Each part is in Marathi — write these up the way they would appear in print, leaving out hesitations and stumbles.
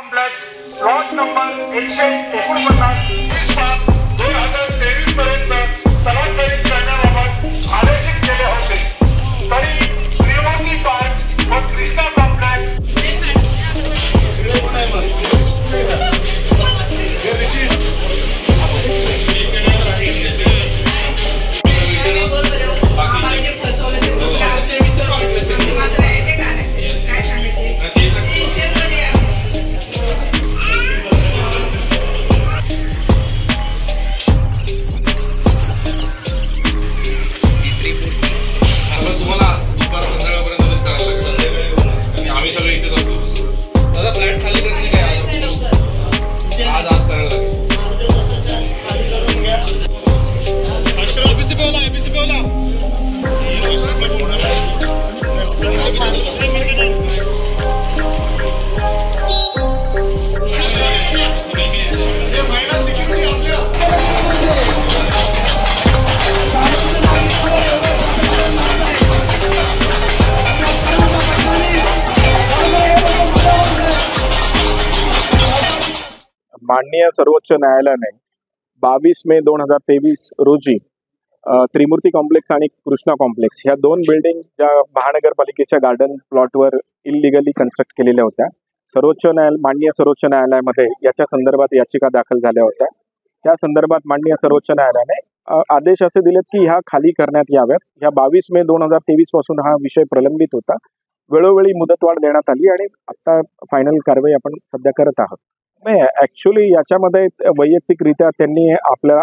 कॉम्प्लेक्स प्लॉट नंबर 149 2023 पर्यंत स्थलांतरित करण्याबाबत आदेशित केले होते. तरी त्रिमूर्ती पार्क व कृष्णा कॉम्प्लेक्स माननीय सर्वोच्च न्यायालयाने 22 मे 2023 रोजी त्रिमूर्ती कॉम्प्लेक्स आणि कृष्णा कॉम्प्लेक्स ह्या दोन बिल्डिंग ज्या महानगरपालिकेच्या गार्डन प्लॉटवर इलिगली कन्स्ट्रक्ट केलेल्या होत्या. माननीय सर्वोच्च न्यायालयामध्ये याच्या संदर्भात याचिका दाखल झाल्या होत्या. त्या संदर्भात माननीय सर्वोच्च न्यायालयाने आदेश असे दिलेत की ह्या खाली करण्यात याव्यात. ह्या 22 मे 2023 पासून हा विषय प्रलंबित होता. वेळोवेळी मुदतवाढ देण्यात आली आणि आता फायनल कारवाई आपण सध्या करत आहोत. नाही, ऍक्च्युली याच्यामध्ये वैयक्तिकरित्या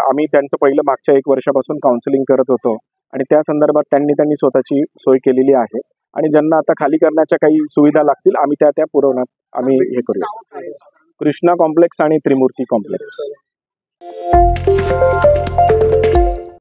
आम्ही त्यांचं पहिलं मागच्या 1 वर्षापासून काउन्सिलिंग करत होतो आणि त्या संदर्भात त्यांनी स्वतःची सोय केलेली आहे आणि ज्यांना आता खाली करण्याच्या काही सुविधा लागतील आम्ही त्या पुरवण्यात आम्ही हे करूया. कृष्णा कॉम्प्लेक्स आणि त्रिमूर्ती कॉम्प्लेक्स.